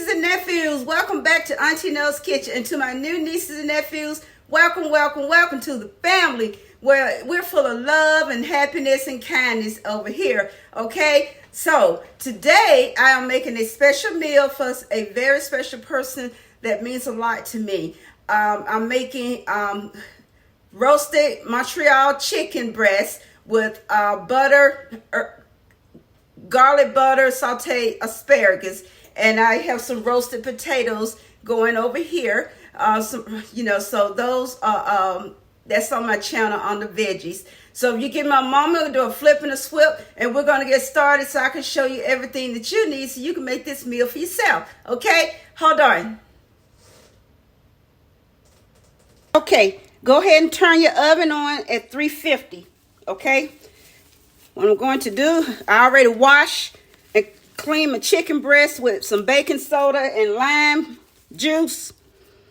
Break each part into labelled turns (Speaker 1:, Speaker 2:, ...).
Speaker 1: nieces and nephews, welcome back to Auntie Nell's Kitchen. And to my new nieces and nephews, welcome, welcome, welcome to the family where we're full of love and happiness and kindness over here, okay? So today I am making a special meal for a very special person that means a lot to me. I'm making roasted Montreal chicken breast with butter, garlic butter, sauteed asparagus, and I have some roasted potatoes going over here. So those are that's on my channel on the veggies. So if you give my mama, we'll do a flip and a swip, and we're gonna get started so I can show you everything that you need so you can make this meal for yourself. Okay, hold on. Okay, go ahead and turn your oven on at 350. Okay. What I'm going to do, I already washed and cleaned my chicken breast with some baking soda and lime juice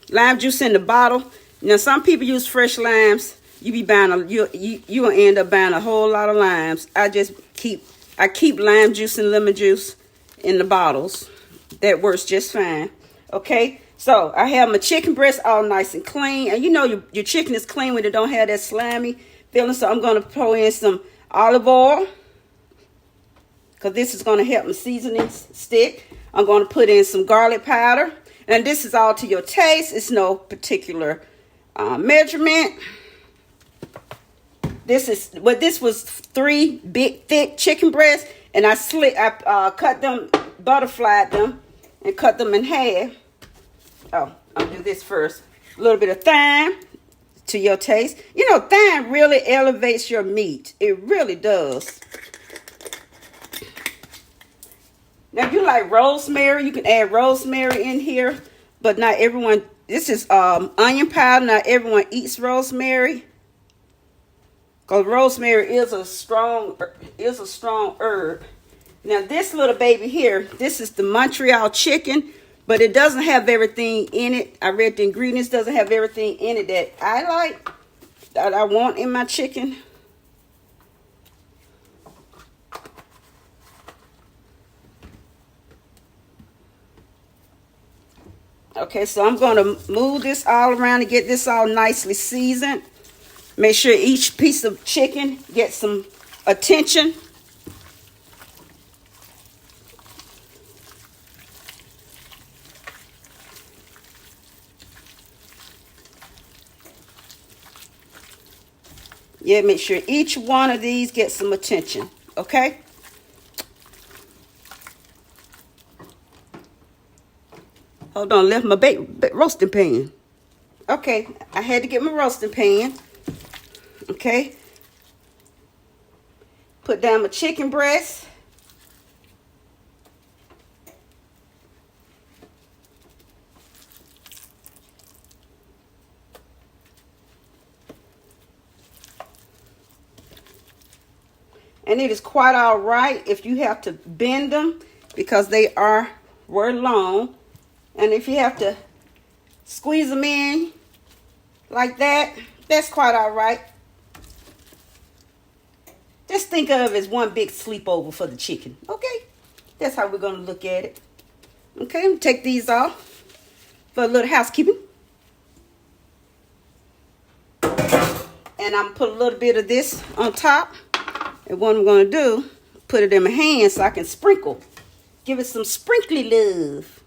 Speaker 1: in the bottle. Now, some people use fresh limes. You be buying you will end up buying a whole lot of limes. I keep lime juice and lemon juice in the bottles. That works just fine. Okay, so I have my chicken breast all nice and clean, and you know your chicken is clean when it don't have that slimy feeling. So I'm going to pour in some olive oil, because this is going to help my seasoning stick. I'm going to put in some garlic powder, and this is all to your taste. It's no particular measurement. This was 3 big thick chicken breasts, and I cut them, butterflied them, and cut them in half. Oh, I'll do this first. A little bit of thyme to your taste. You know, thyme really elevates your meat. It really does. Now, if you like rosemary, you can add rosemary in here, but not everyone. This is onion powder. Not everyone eats rosemary, because rosemary is a strong herb. Now, this little baby here, this is the Montreal chicken, but it doesn't have everything in it. I read the ingredients, doesn't have everything in it that I like, that I want in my chicken. Okay, so I'm going to move this all around to get this all nicely seasoned. Make sure each piece of chicken gets some attention. Yeah, make sure each one of these gets some attention, okay? Hold on, left my roasting pan. Okay, I had to get my roasting pan. Okay. Put down my chicken breast. And it is quite all right if you have to bend them, because they were long. And if you have to squeeze them in like that, that's quite all right. Just think of it as one big sleepover for the chicken. Okay? That's how we're going to look at it. Okay, take these off for a little housekeeping. And I'm going to put a little bit of this on top. And what I'm going to do, put it in my hand so I can sprinkle. Give it some sprinkly love.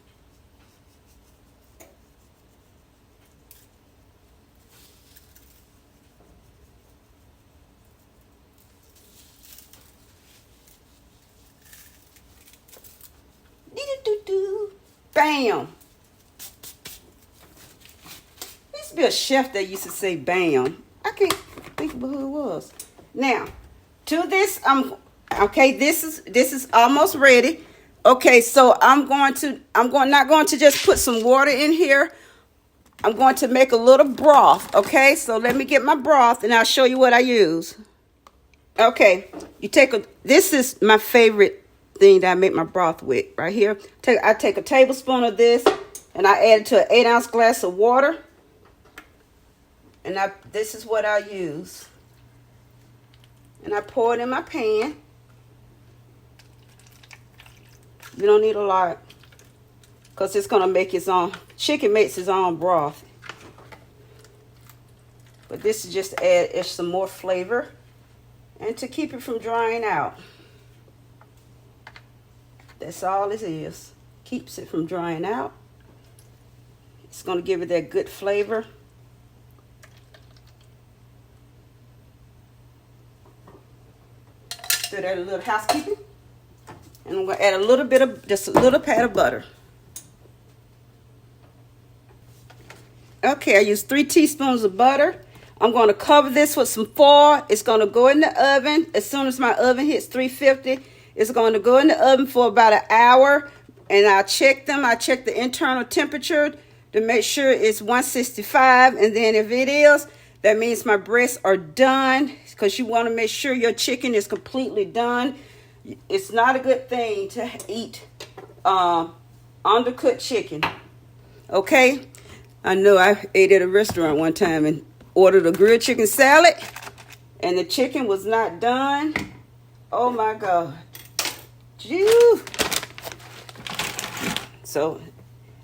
Speaker 1: Bam. There used to be a chef that used to say bam. I can't think of who it was. Now, to this, okay, this is almost ready. Okay, so I'm not going to just put some water in here. I'm going to make a little broth. Okay, so let me get my broth and I'll show you what I use. Okay, this is my favorite thing that I make my broth with right here. I take a tablespoon of this and I add it to an 8-ounce glass of water. And this is what I use. And I pour it in my pan. You don't need a lot. because it's going to make its own, chicken makes its own broth. But this is just to add some more flavor and to keep it from drying out. That's all it is. Keeps it from drying out. It's going to give it that good flavor. Do that a little housekeeping. And I'm going to add a little bit of, just a little pat of butter. Okay, I used 3 teaspoons of butter. I'm going to cover this with some foil. It's going to go in the oven. As soon as my oven hits 350, it's going to go in the oven for about an hour. And I'll check them. I check the internal temperature to make sure it's 165. And then if it is, that means my breasts are done. Because you want to make sure your chicken is completely done. It's not a good thing to eat undercooked chicken. Okay? I know I ate at a restaurant one time and ordered a grilled chicken salad. And the chicken was not done. Oh my God. Phew. So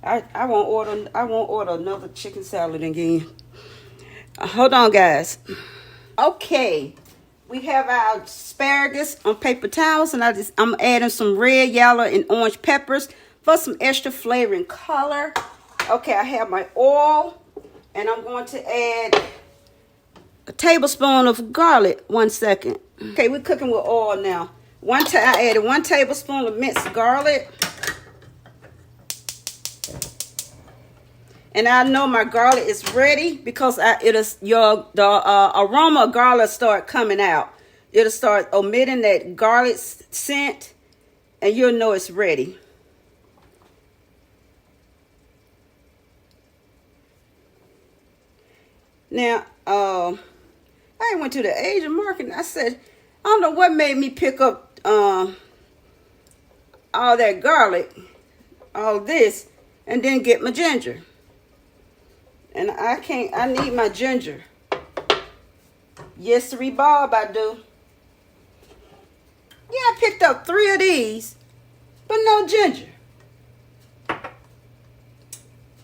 Speaker 1: I won't order another chicken salad again. Hold on, guys. Okay, we have our asparagus on paper towels, and I'm adding some red, yellow, and orange peppers for some extra flavor and color. Okay, I have my oil, and I'm going to add a tablespoon of garlic. 1 second. Okay, we're cooking with oil now. I added 1 tablespoon of minced garlic. And I know my garlic is ready because the aroma of garlic start coming out. It'll start emitting that garlic scent, and you'll know it's ready. Now, I went to the Asian market and I said, I don't know what made me pick up all that garlic, all this, and then get my ginger. And I need my ginger. Yes, Bob, I do. Yeah, I picked up 3 of these, but no ginger.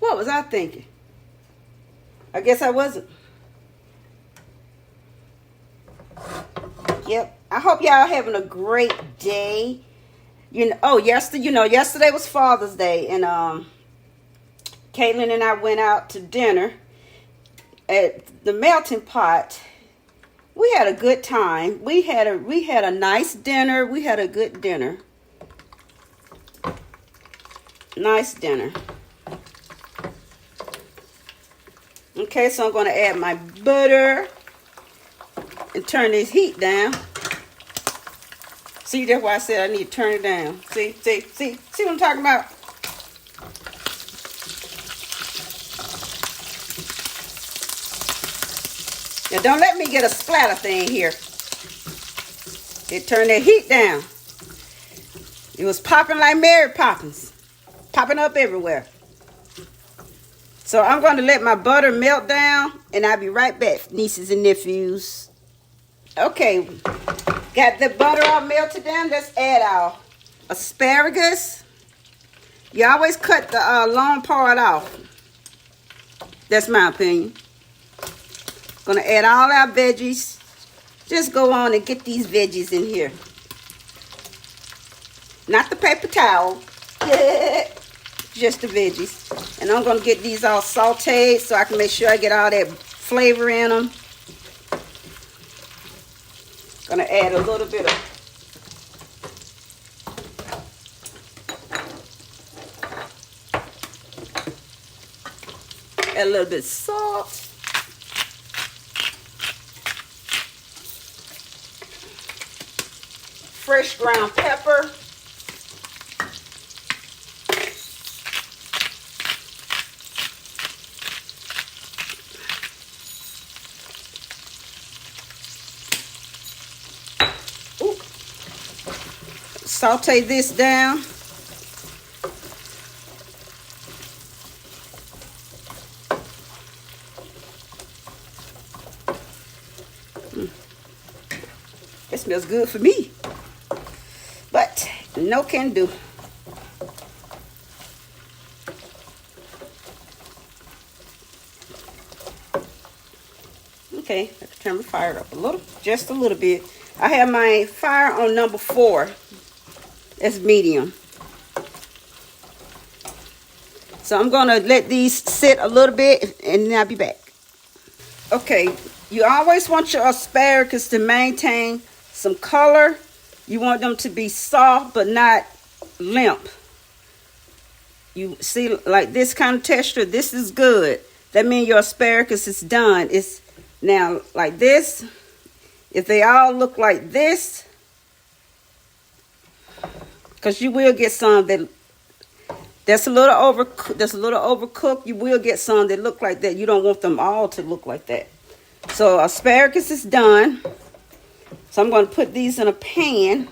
Speaker 1: What was I thinking? I guess I wasn't. Yep. I hope y'all having a great day. Yesterday was Father's Day, and Caitlin and I went out to dinner at the Melting Pot. We had a good time. We had a nice dinner. We had a good dinner. Nice dinner. Okay, so I'm going to add my butter and turn this heat down. See, that's why I said I need to turn it down. See what I'm talking about? Now, don't let me get a splatter thing here. It turned that heat down. It was popping like Mary Poppins. Popping up everywhere. So I'm going to let my butter melt down, and I'll be right back, nieces and nephews. Okay, got the butter all melted down. Let's add our asparagus. You always cut the long part off. That's my opinion. Gonna add all our veggies. Just go on and get these veggies in here. Not the paper towel. Just the veggies. And I'm gonna get these all sauteed so I can make sure I get all that flavor in them. Gonna add a little bit of salt. Fresh ground pepper. Ooh. Saute this down. It smells good for me. But no can do. Okay, I can turn my fire up a little, just a little bit. I have my fire on number 4. That's medium. So I'm going to let these sit a little bit and then I'll be back. Okay, you always want your asparagus to maintain some color. You want them to be soft but not limp. You see, like this kind of texture, this is good. That means your asparagus is done. It's now like this. If they all look like this, because you will get some that's a little overcooked. You will get some that look like that. You don't want them all to look like that. So asparagus is done. So I'm going to put these in a pan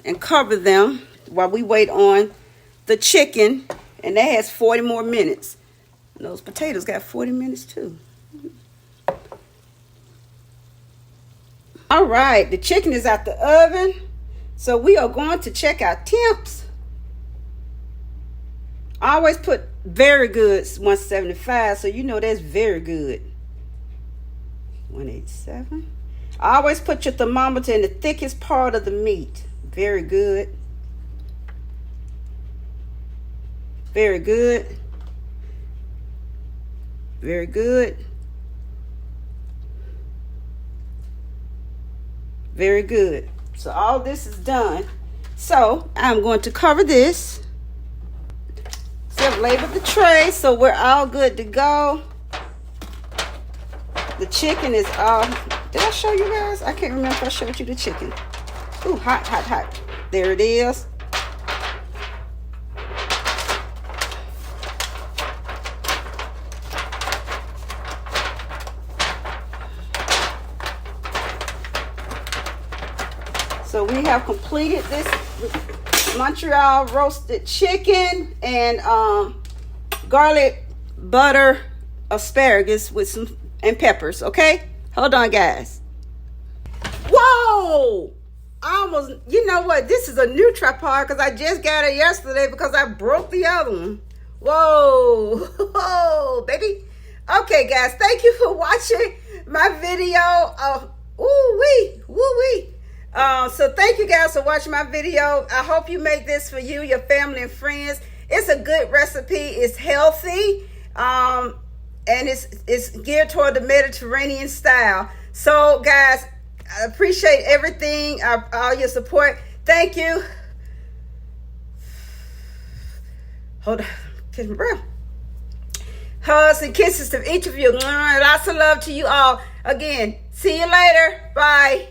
Speaker 1: and cover them while we wait on the chicken. And that has 40 more minutes. And those potatoes got 40 minutes too. All right, the chicken is out the oven. So we are going to check our temps. I always put very good 175, so you know that's very good. 187. I always put your thermometer in the thickest part of the meat. Very good. Very good. Very good. Very good. So all this is done. So I'm going to cover this. So I've labeled the tray, so we're all good to go. The chicken is all. Did I show you guys? I can't remember if I showed you the chicken. Ooh, hot, hot, hot. There it is. So we have completed this Montreal roasted chicken and garlic butter asparagus with some and peppers. Okay, hold on, guys. Whoa! I almost, you know what? This is a new tripod because I just got it yesterday because I broke the other one. Whoa, whoa, baby. Okay, guys, thank you for watching my video. Ooh wee, woo wee. So thank you guys for watching my video. I hope you make this for you, your family, and friends. It's a good recipe. It's healthy, and it's geared toward the Mediterranean style. So guys, I appreciate everything, all your support. Thank you. Hold on, kiss my breath. Hugs and kisses to each of you. Lots of love to you all. Again, see you later. Bye.